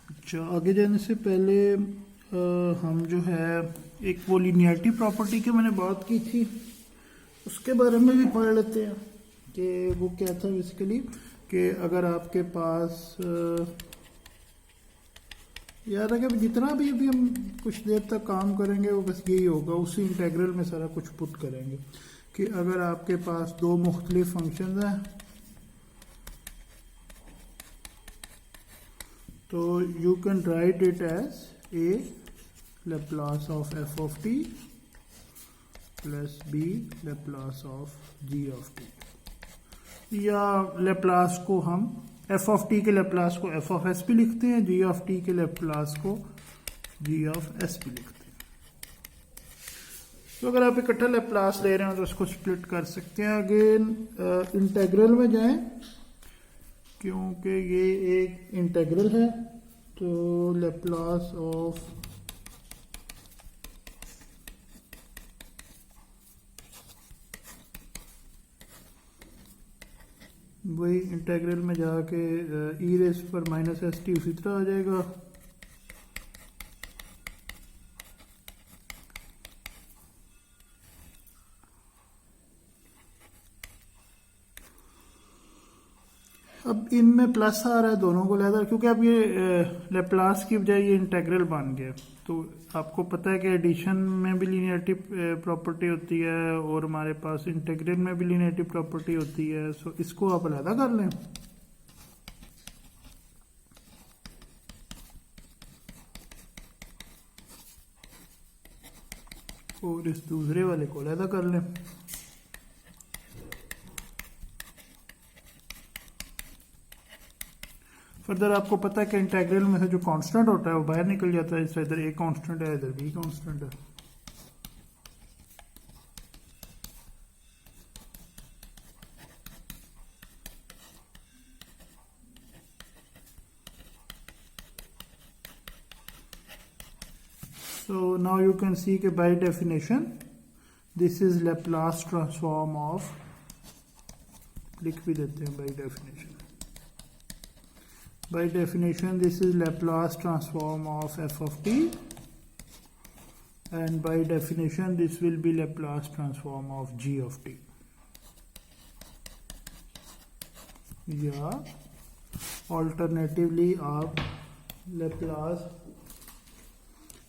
अच्छा, आगे जाने से पहले हम जो है एक वो लीनियरिटी प्रॉपर्टी की मैंने बात की थी, उसके बारे में भी पढ़ लेते हैं कि वो क्या था बेसिकली। कि अगर आपके पास याद है कि जितना भी अभी हम कुछ देर तक काम करेंगे वो बस यही होगा, उसी इंटेग्रल में सारा कुछ पुट करेंगे। कि अगर आपके पास दो मुख्तलिफ फंक्शन हैं तो you can write it as a Laplace of f of t plus b Laplace of g of t, या लेप्लास को हम एफ ऑफ टी के लेप्लास को एफ ऑफ एस भी लिखते हैं, जी ऑफ टी के लेप्लास को जी ऑफ एस भी लिखते हैं। तो अगर आप इकट्ठा लेप्लास ले रहे हो तो उसको स्प्लिट कर सकते हैं। अगेन इंटेग्रल में जाएं, क्योंकि ये एक इंटेग्रल है तो लेप्लास ऑफ वही इंटेग्रल में जाके ई रेस पर माइनस एस टी उसी तरह आ जाएगा। अब इनमें प्लस आ रहा है दोनों को लेकर, क्योंकि अब ये लेप्लास की बजाय ये इंटेग्रल बन गया। तो आपको पता है कि एडिशन में भी लीनियरिटी प्रॉपर्टी होती है और हमारे पास इंटेग्रल में भी लीनियरिटी प्रॉपर्टी होती है। सो इसको आप अलग कर लें और इस दूसरे वाले को अलग कर लें। फर्दर आपको पता है कि इंटेग्रल में से जो कांस्टेंट होता है वो बाहर निकल जाता है। इससे इधर ए कांस्टेंट है, इधर बी कांस्टेंट है। So now you can see कि by definition this is Laplace transform of, लिख भी देते हैं by definition. By definition this is Laplace transform of f of t, and by definition this will be Laplace transform of g of t. या alternatively आप Laplace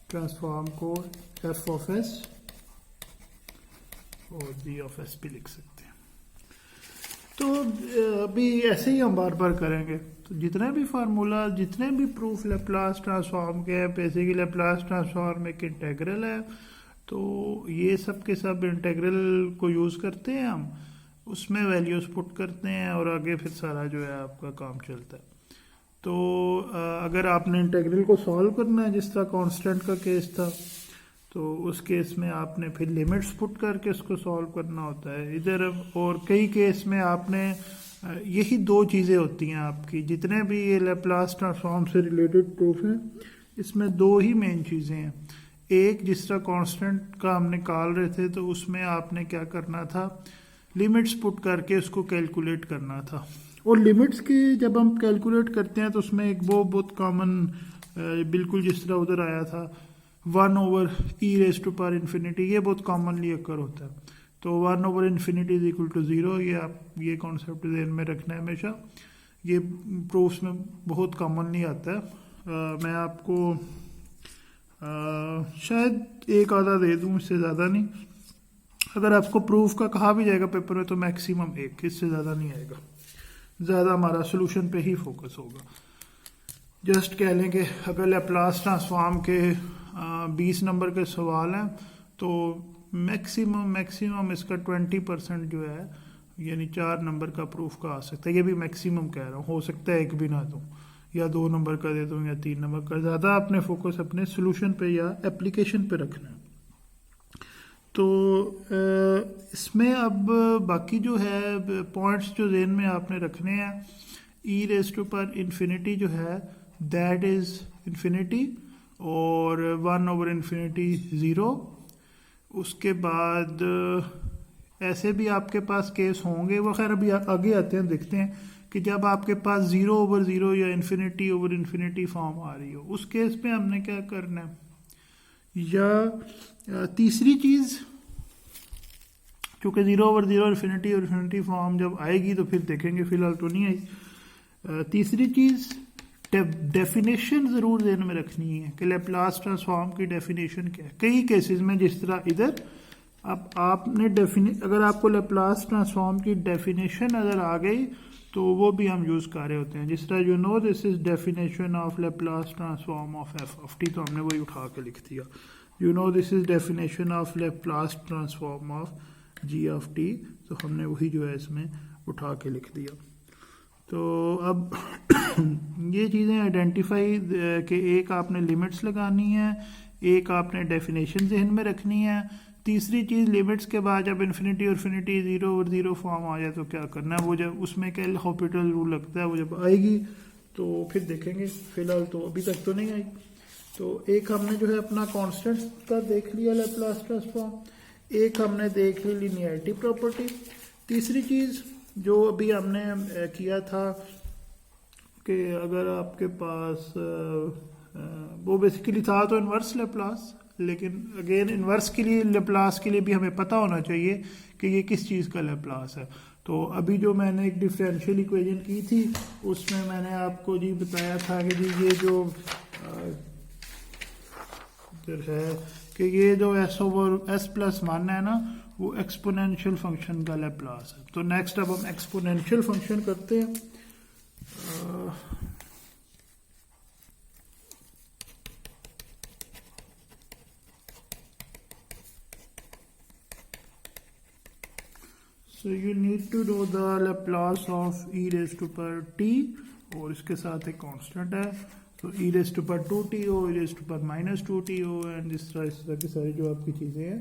transform को f of S और जी of s भी लिख सकते हैं। तो अभी ऐसे ही हम बार बार करेंगे। तो जितने भी फार्मूला, जितने भी प्रूफ लेप्लास ट्रांसफॉर्म के हैं, बेसिकली लेप्लास ट्रांसफॉर्म एक इंटेग्रल है, तो ये सब के सब इंटेग्रल को यूज़ करते हैं हम, उसमें वैल्यूज़ पुट करते हैं और आगे फिर सारा जो है आपका काम चलता है। तो अगर आपने इंटेग्रल को सॉल्व करना है, जिस तरह कांस्टेंट का केस था, तो उस केस में आपने फिर लिमिट्स पुट करके उसको सॉल्व करना होता है इधर। और कई केस में आपने यही दो चीज़ें होती हैं आपकी, जितने भी ये लेप्लास ट्रांसफॉर्म से रिलेटेड प्रूफ हैं, इसमें दो ही मेन चीज़ें हैं। एक, जिस तरह कांस्टेंट का हम निकाल रहे थे तो उसमें आपने क्या करना था, लिमिट्स पुट करके उसको कैलकुलेट करना था। और लिमिट्स की जब हम कैलकुलेट करते हैं तो उसमें एक वो बहुत कॉमन, बिल्कुल जिस तरह उधर आया था 1/e⁻∞, ये बहुत कॉमनली अकर होता है। तो 1/∞ = 0, ये आप ये कॉन्सेप्ट ध्यान में रखना है हमेशा। ये प्रूफ्स में बहुत कॉमनली आता है। मैं आपको शायद एक आधा दे दूँ, इससे ज़्यादा नहीं। अगर आपको प्रूफ का कहा भी जाएगा पेपर में तो मैक्सिमम एक, इससे ज़्यादा नहीं आएगा। ज़्यादा हमारा सोल्यूशन पे ही फोकस होगा। जस्ट कह लें कि अगर लेप्लास ट्रांसफॉर्म के 20 नंबर के सवाल हैं तो मैक्सिमम इसका 20% जो है, यानी 4 नंबर का प्रूफ का आ सकता है। ये भी मैक्सिमम कह रहा हूँ, हो सकता है एक भी ना दूँ, या 2 नंबर का दे दूँ, या 3 नंबर का। ज़्यादा अपने फोकस अपने सोल्यूशन पे या एप्लीकेशन पे रखना है। तो इसमें अब बाकी जो है पॉइंट्स जो ज़हन में आपने रखने हैं, e⁻∞ जो है दैट इज़ इन्फिनिटी, और 1/∞ 0। उसके बाद ऐसे भी आपके पास केस होंगे, वो खैर अभी आगे आते हैं, देखते हैं कि जब आपके पास 0/0 या इन्फिनिटी फॉर्म आ रही हो, उस केस में हमने क्या करना है। या तीसरी चीज़, क्योंकि 0/0 इन्फिनिटी और इन्फिनिटी फॉर्म जब आएगी तो फिर देखेंगे, फिलहाल तो नहीं आई। तीसरी चीज़, डेफिनेशन ज़रूर ध्यान में रखनी है कि लैप्लास ट्रांसफॉर्म की डेफिनेशन क्या है। कई केसेस में, जिस तरह इधर, अब आपने अगर आपको लैप्लास ट्रांसफॉर्म की डेफिनेशन अगर आ गई तो वो भी हम यूज़ कर रहे होते हैं। जिस तरह this is definition of Laplace transform of f of t, तो हमने वही उठा के लिख दिया। This is definition of Laplace transform of g of t, तो हमने वही जो है इसमें उठा के लिख दिया। तो अब ये चीज़ें आइडेंटिफाई कि एक आपने लिमिट्स लगानी है, एक आपने डेफिनेशन जहन में रखनी है। तीसरी चीज़, लिमिट्स के बाद जब इन्फिनिटी और इन्फिनिटी 0/0 फॉर्म आ जाए तो क्या करना है। वो जब उसमें क्या हॉस्पिटल रूल लगता है, वो जब आएगी तो फिर देखेंगे, फिलहाल तो अभी तक तो नहीं आई। तो एक हमने जो है अपना कांस्टेंट का देख लिया लैप्लास ट्रांसफॉर्म, एक हमने देख ली लीनियरिटी प्रॉपर्टी। तीसरी चीज़ जो अभी हमने किया था कि अगर आपके पास वो बेसिकली था तो इन्वर्स लैप्लास, लेकिन अगेन इन्वर्स के लिए, लैप्लास के लिए भी हमें पता होना चाहिए कि ये किस चीज़ का लैप्लास है। तो अभी जो मैंने एक डिफरेंशियल इक्वेशन की थी उसमें मैंने आपको जी बताया था कि जी ये जो है कि ये जो s/s+1 है ना, वो एक्सपोनेंशियल फंक्शन का लैप्लास है। तो नेक्स्ट अब हम एक्सपोनेंशियल फंक्शन करते हैं। So you need to know the Laplace of e⁻t, और इसके साथ एक कांस्टेंट है, तो e⁻2t हो, e⁻−2t हो, एंड इस तरह की सारी जो आपकी चीज़ें हैं,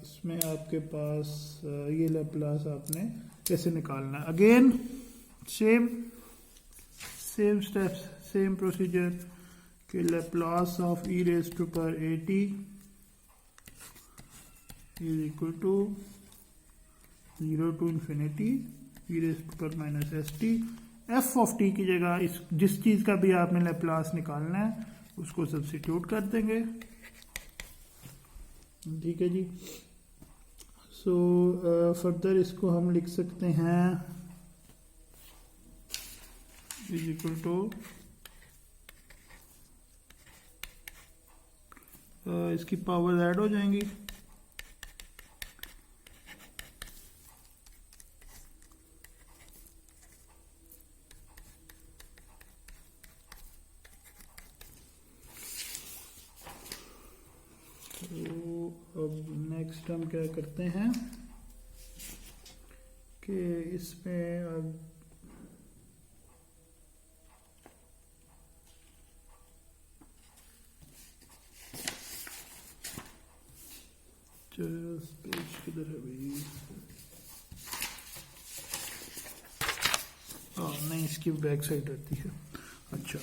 इसमें आपके पास ये लैप्लास आपने कैसे निकालना है। Again same steps, same procedure कि Laplace of e⁻at is equal to 0 to infinity e⁻−st। F of T की जगह इस जिस चीज़ का भी आपने लैप्लास निकालना है उसको सब्स्टिट्यूट कर देंगे। ठीक है जी। सो फर्दर इसको हम लिख सकते हैं इज इक्वल टू, इसकी पावर ऐड हो जाएंगी, अब नेक्स्ट हम क्या करते हैं कि इसमें अब पेज किधर है भाई, नहीं इसकी बैक साइड रहती है। अच्छा,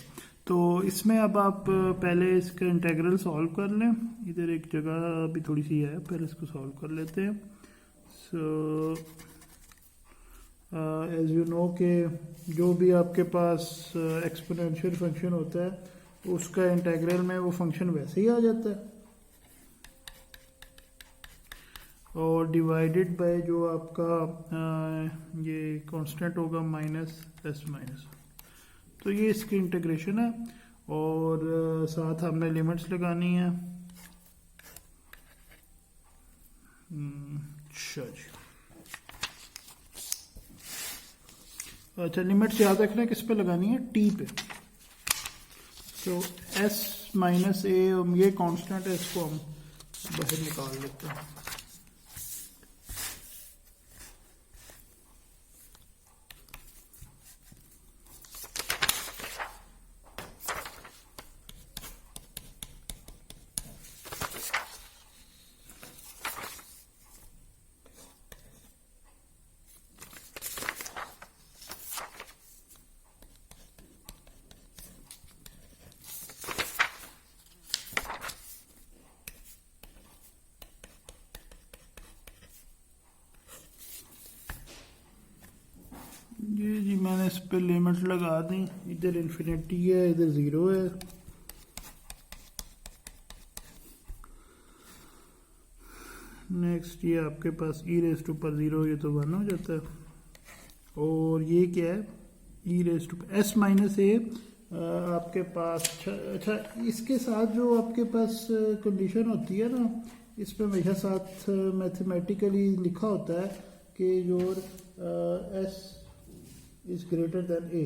तो इसमें अब आप पहले इसका इंटीग्रल सॉल्व कर लें। इधर एक जगह अभी थोड़ी सी है, पहले इसको सॉल्व कर लेते हैं। सो एज यू नो कि जो भी आपके पास एक्सपोनेंशियल फंक्शन होता है उसका इंटीग्रल में वो फंक्शन वैसे ही आ जाता है, और डिवाइडेड बाय जो आपका ये कांस्टेंट होगा -s-। तो ये इसकी इंटीग्रेशन है, और साथ हमने लिमिट्स लगानी है। अच्छा, लिमिट्स याद रखना किस पे लगानी है, टी पे। तो s-a ये कांस्टेंट है, इसको हम बाहर निकाल लेते हैं। पे लिमिट लगा दी, इधर इन्फिनिटी है इधर ज़ीरो है। नेक्स्ट ये आपके पास ई रेस टू पर ज़ीरो, ये तो 1 हो जाता है। और ये क्या है, ई रेस टू एस माइनस ए आपके पास। अच्छा इसके साथ जो आपके पास कंडीशन होती है ना, इस पे हमेशा साथ मैथमेटिकली लिखा होता है कि your s is greater than a.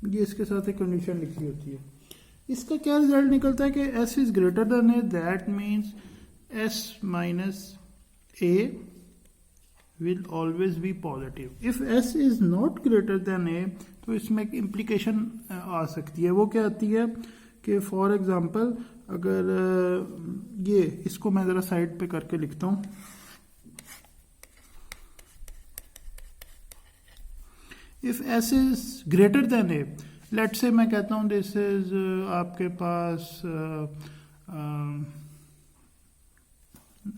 ये इसके साथ एक कंडीशन लिखी होती है। इसका क्या रिजल्ट निकलता है कि s is greater than A, that means s minus a will always be positive. If s is not greater than a, तो इसमें एक implication आ सकती है। वो क्या आती है कि फॉर एग्जांपल अगर ये इसको मैं ज़रा साइड पे करके लिखता हूँ। If s is greater than a, let say मैं कहता हूँ दिस इज आपके पास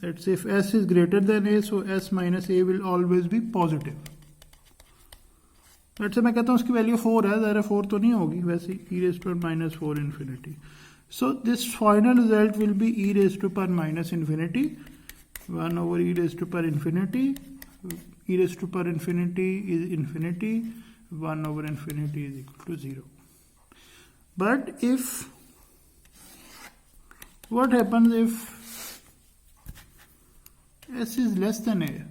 let's say if s is greater than a, so s minus a will always be positive. let's say मैं कहता हूँ उसकी वैल्यू 4 है, ज़रा 4 तो नहीं होगी वैसे, e raised to minus 4 infinity. So this final result will be e raised to power minus infinity 1 over e raised to power infinity. e raised to power infinity is infinity, 1 over infinity is equal to 0. But if what happens if s is less than a,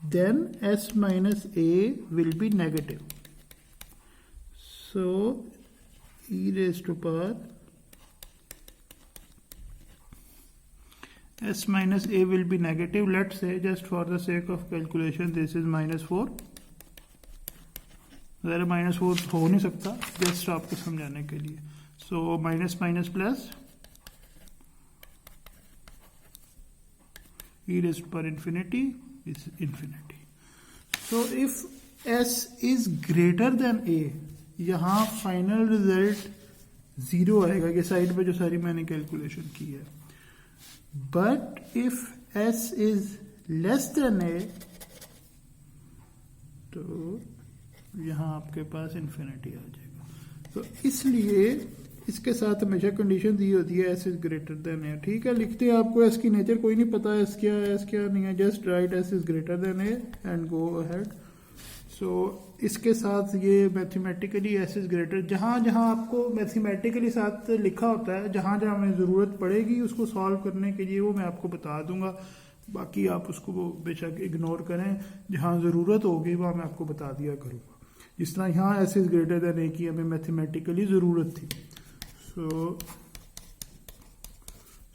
then s minus a will be negative. So e raised to power s minus a will be negative. Let's say just for the sake of calculation this is minus 4. ज़रा minus 4 हो नहीं सकता, just आपको समझाने के लिए। So minus minus plus e raised to power infinity is infinity. So if s is greater than a, यहाँ final result 0 आएगा कि साइड पे जो सारी मैंने कैलकुलेशन की है। But if s is less than a, तो यहाँ आपके पास इन्फिनिटी आ जाएगा। तो इसलिए इसके साथ हमेशा कंडीशन दी होती है s इज ग्रेटर देन ए। ठीक है, लिखते हैं, आपको s की नेचर कोई नहीं पता, s क्या है s क्या नहीं है, just write s is greater than a and go ahead. So इसके साथ ये मैथमेटिकली s इज ग्रेटर, जहाँ जहाँ आपको मैथमेटिकली साथ लिखा होता है, जहाँ जहाँ हमें ज़रूरत पड़ेगी उसको सॉल्व करने के लिए वो मैं आपको बता दूंगा। बाकी आप उसको बेशक इग्नोर करें, जहाँ ज़रूरत होगी वहाँ मैं आपको बता दिया करूँगा। जिस तरह यहाँ s इज ग्रेटर देन ए की हमें मैथमेटिकली ज़रूरत थी। सो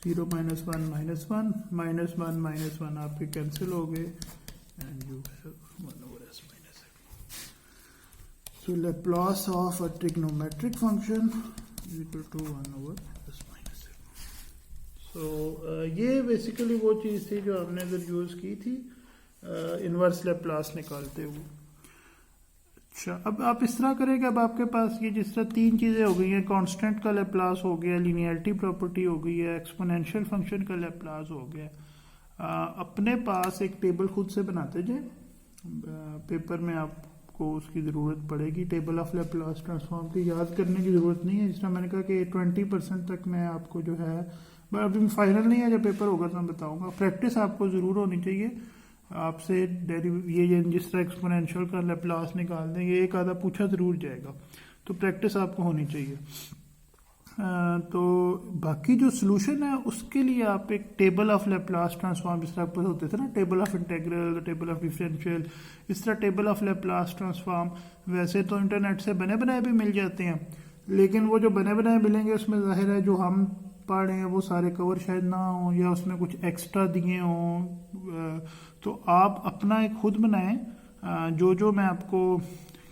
0 माइनस 1 माइनस 1 माइनस 1 माइनस 1 आपके कैंसिल हो गए and you have 1 over s minus a. So Laplace of a trigonometric function is equal to 1 over s minus a. So ये basically वो चीज़ थी जो हमने इधर यूज़ की थी इनवर्स लेप्लास निकालते हुए। अच्छा, अब आप इस तरह करें कि अब आपके पास ये जिस तरह 3 चीज़ें हो गई हैं, कांस्टेंट का लेप्लास हो गया, लीनियरिटी प्रॉपर्टी हो गई है, एक्सपोनेंशियल फंक्शन का लेप्लास हो गया। अपने पास एक टेबल खुद से बनाते जाए, पेपर में आपको उसकी ज़रूरत पड़ेगी। टेबल ऑफ लेप्लास ट्रांसफॉर्म की याद करने की ज़रूरत नहीं है, जिस तरह मैंने कहा कि 20% तक मैं आपको जो है, अभी फाइनल नहीं है, जब पेपर होगा तो मैं बताऊँगा। प्रैक्टिस आपको ज़रूर होनी चाहिए। आपसे ये जिस तरह एक्सपोनेंशियल का लेप्लास निकाल दें, ये एक आधा पूछा ज़रूर जाएगा, तो प्रैक्टिस आपको होनी चाहिए। तो बाकी जो सोल्यूशन है उसके लिए आप एक टेबल ऑफ लेप्लास ट्रांसफॉर्म, जिस तरह आपको होते थे ना, table of integral, table of differential, इस तरह टेबल ऑफ लेप्लास ट्रांसफॉर्म वैसे तो इंटरनेट से बने बनाए भी मिल जाते हैं, लेकिन वो जो बने बनाए मिलेंगे उसमें जाहिर है जो हम पढ़ रहे हैं वो सारे कवर शायद ना हो, या उसमें कुछ एक्स्ट्रा दिए हों। तो आप अपना एक खुद बनाएं, जो मैं आपको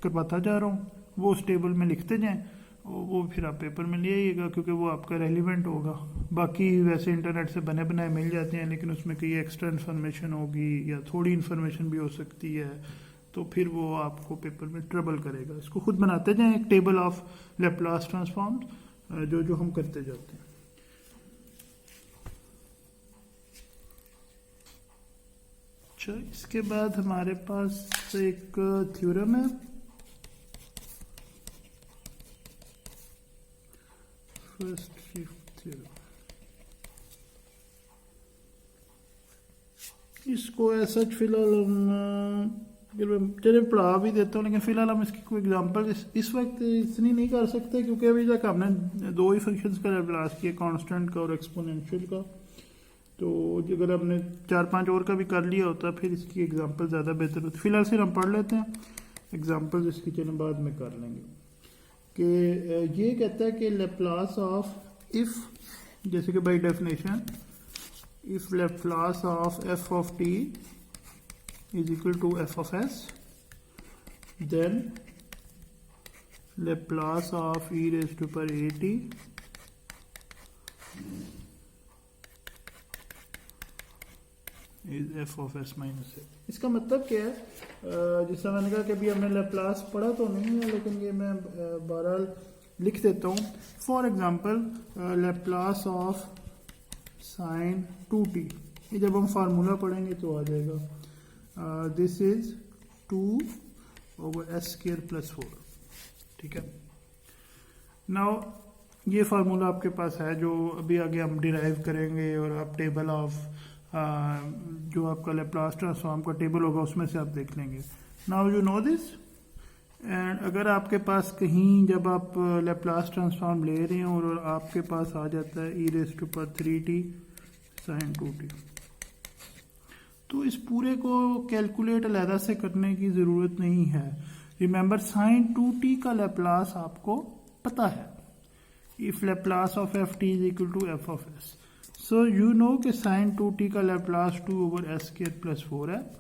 करवाता जा रहा हूँ वो उस टेबल में लिखते जाएं, वो फिर आप पेपर में ले आइएगा, क्योंकि वो आपका रेलिवेंट होगा। बाकी वैसे इंटरनेट से बने बनाए मिल जाते हैं, लेकिन उसमें कई एक्स्ट्रा इन्फॉर्मेशन होगी या थोड़ी इन्फॉर्मेशन भी हो सकती है, तो फिर वो आपको पेपर में ट्रबल करेगा। इसको खुद बनाते जाएं, एक टेबल ऑफ लेप्लास ट्रांसफॉर्म जो हम करते जाते हैं। अच्छा, इसके बाद हमारे पास एक थ्योरम है, फर्स्ट शिफ्ट थ्योरम। इसको ऐसा फिलहाल हम चलिए पढ़ा भी देता हूँ, लेकिन फिलहाल हम इसकी कोई एग्जांपल इस वक्त इतनी नहीं कर सकते, क्योंकि अभी तक हमने दो ही फंक्शंस का लैप्लास किया, कांस्टेंट का और एक्सपोनेंशियल का। तो अगर हमने 4-5 और का भी कर लिया होता फिर इसकी एग्जांपल ज़्यादा बेहतर होती। फिलहाल सिर्फ हम पढ़ लेते हैं, एग्जांपल इसकी चलो बाद में कर लेंगे। कि ये कहता है कि लैप्लास ऑफ इफ़, जैसे कि by definition if Laplace of f of t is equal to f of s, then Laplace of e raised to power at is f of s minus a। इसका मतलब क्या है? जिससे मैंने कहा कि अभी हमने Laplace पढ़ा तो नहीं है, लेकिन ये मैं बहरहाल लिख देता हूँ। For example Laplace of sine 2t, ये जब हम फार्मूला पढ़ेंगे तो आ जाएगा। दिस इज 2/s²+4, ठीक है। नाउ ये फार्मूला आपके पास है, जो अभी आगे हम डिराइव करेंगे, और आप टेबल ऑफ जो आपका लैप्लास ट्रांसफॉर्म का टेबल होगा उसमें से आप देख लेंगे। Now you know this, and अगर आपके पास कहीं जब आप लैप्लास ट्रांसफॉर्म ले रहे हैं और आपके पास आ जाता है e⁻³ sin 2t, तो इस पूरे को कैलकुलेट अलहदा से करने की ज़रूरत नहीं है। रिमेंबर sin 2t का लैप्लास आपको पता है, if Laplace of ft is equal to f of s, so you know कि sin 2t का लैप्लास 2/s²+4 है।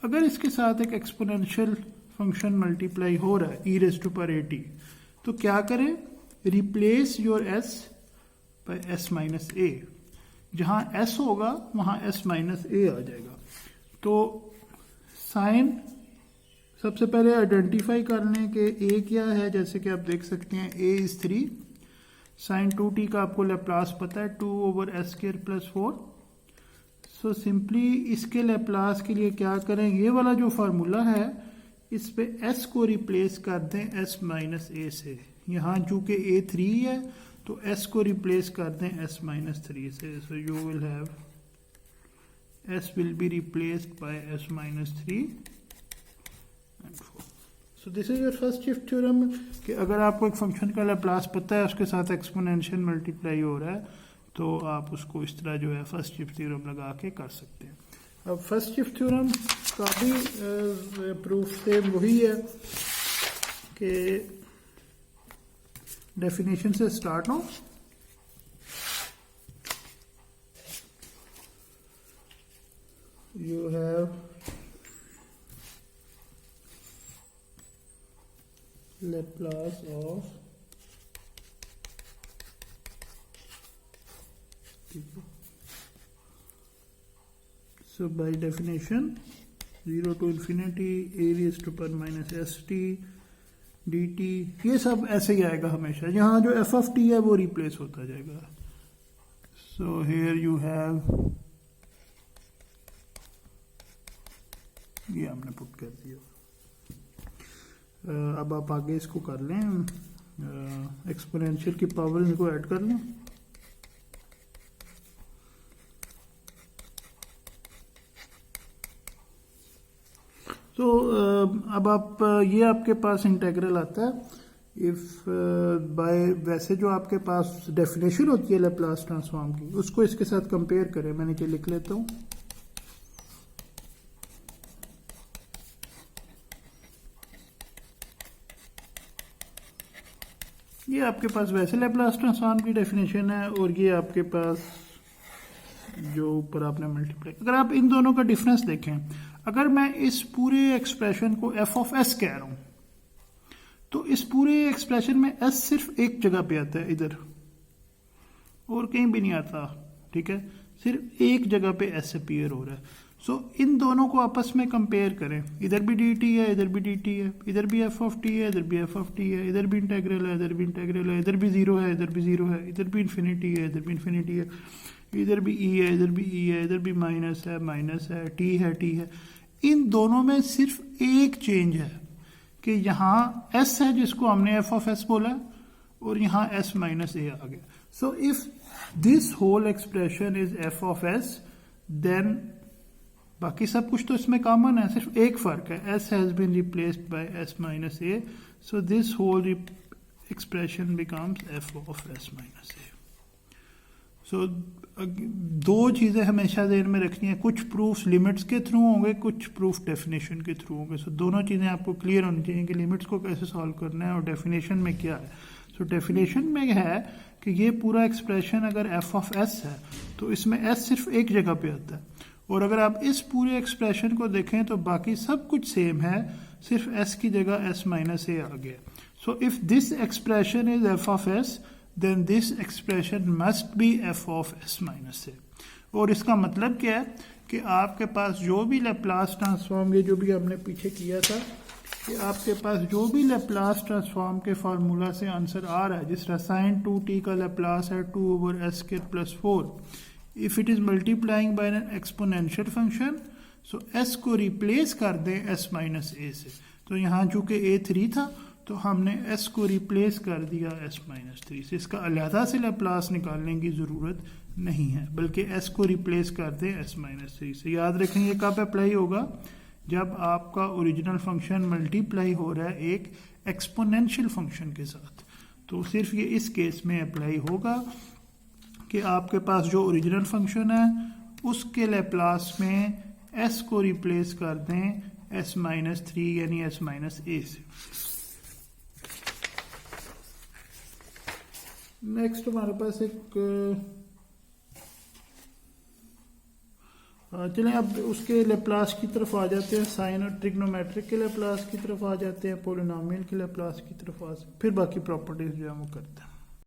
अगर इसके साथ एक एक्सपोनेंशियल फंक्शन मल्टीप्लाई हो रहा है e⁻at, तो क्या करें? Replace your s by s minus a। जहां s होगा वहां s माइनस a आ जाएगा। तो साइन सबसे पहले आइडेंटिफाई कर लें कि a क्या है। जैसे कि आप देख सकते हैं a इज 3, साइन 2t का आपको लैप्लास पता है 2/s²+4। सो सिंपली इसके लैप्लास के लिए क्या करें? ये वाला जो फार्मूला है इस पे s को रिप्लेस कर दें s माइनस a से। यहाँ चूंकि a 3 है तो s को रिप्लेस कर दें s माइनस 3 से। So you will have s will be replaced by s minus 3 and 4। So this is your first shift theorem, कि अगर आपको एक फंक्शन का लैप्लास पता है, उसके साथ एक्सपोनेंशियल मल्टीप्लाई हो रहा है, तो आप उसको इस तरह जो है फर्स्ट शिफ्ट थ्योरम लगा के कर सकते हैं। अब फर्स्ट शिफ्ट थ्योरम का भी प्रूफ सेम वही है कि डेफिनेशन से स्टार्ट हो। You have Laplace of so by definition 0 to infinity a raised to power minus st dt, ये सब ऐसे ही आएगा हमेशा। यहाँ जो f of t है वो रिप्लेस होता जाएगा। सो हेयर यू हैव, ये हमने पुट कर दिया। अब आप आगे इसको कर लें, एक्सपोनेंशियल की पावर इनको ऐड कर लें। तो अब आप ये आपके पास इंटेग्रल आता है इफ बाय, वैसे जो आपके पास डेफिनेशन होती है लैप्लास ट्रांसफॉर्म की, उसको इसके साथ कंपेयर करें। मैं नीचे लिख लेता हूँ। ये आपके पास वैसे लैप्लास ट्रांसफॉर्म की डेफिनेशन है, और ये आपके पास जो ऊपर आपने मल्टीप्लाई। अगर आप इन दोनों का डिफरेंस देखें, अगर मैं इस पूरे एक्सप्रेशन को f ऑफ s कह रहा हूं, तो इस पूरे एक्सप्रेशन में s सिर्फ एक जगह पे आता है, इधर, और कहीं भी नहीं आता, ठीक है। सिर्फ एक जगह पे s अपीयर हो रहा है। सो इन दोनों को आपस में कंपेयर करें। इधर भी dt है, इधर भी dt है, इधर भी f ऑफ t है, इधर भी f ऑफ t है, इधर भी इंटेग्रल है, इधर भी इंटेग्रल है, इधर भी जीरो है, इधर भी जीरो है, इधर भी इन्फिनिटी है, इधर भी इन्फिनिटी है, इधर भी ई है, इधर भी ई है, इधर भी माइनस है, टी है, इन दोनों में सिर्फ एक चेंज है कि यहाँ एस है जिसको हमने एफ ऑफ एस बोला और यहाँ एस माइनस ए आ गया. So if this whole expression is f of s then बाकी सब कुछ तो इसमें कॉमन है, सिर्फ एक फर्क है, s has been replaced by s minus a. So this whole expression becomes F of s minus a. So दो चीज़ें हमेशा ध्यान में रखनी है, कुछ प्रूफ्स लिमिट्स के थ्रू होंगे, कुछ प्रूफ डेफिनेशन के थ्रू होंगे. सो दोनों चीज़ें आपको क्लियर होनी चाहिए कि लिमिट्स को कैसे सॉल्व करना है और डेफिनेशन में क्या है. सो डेफिनेशन में है कि ये पूरा एक्सप्रेशन अगर एफ ऑफ एस है तो इसमें एस सिर्फ एक जगह पे आता है, और अगर आप इस पूरे एक्सप्रेशन को देखें तो बाकी सब कुछ सेम है, सिर्फ एस की जगह एस माइनस ए आ गया. So if this expression is f of S then this expression must be f of s minus a. और इसका मतलब क्या है कि आपके पास जो भी लेप्लास ट्रांसफॉर्म, ये जो भी हमने पीछे किया था, कि आपके पास जो भी लेप्लास ट्रांसफॉर्म के फार्मूला से आंसर आ रहा है, जिस तरह साइन 2t का लेप्लास है 2/s²+4, if it is multiplying by N exponential function, so s को रिप्लेस कर दें s माइनस a से. तो यहाँ चूंकि a 3 था तो हमने s को रिप्लेस कर दिया s माइनस 3 से. इसका अलहदा से लेप्लास निकालने की ज़रूरत नहीं है, बल्कि s को रिप्लेस कर दें s माइनस 3 से. याद रखें ये कब अप्लाई होगा, जब आपका ओरिजिनल फंक्शन मल्टीप्लाई हो रहा है एक एक्सपोनेंशियल फंक्शन के साथ. तो सिर्फ ये इस केस में अप्लाई होगा कि आपके पास जो ओरिजिनल फंक्शन है उसके लेप्लास में s को रिप्लेस कर दें s माइनस 3 यानी s माइनस a से. नेक्स्ट हमारे पास एक चलें अब उसके लेप्लास की तरफ आ जाते हैं, साइन और ट्रिग्नोमेट्रिक के लेप्लास की तरफ आ जाते हैं, पोलिनोमियल के लेप्लास की तरफ फिर बाकी प्रॉपर्टीज जो है वो करते हैं.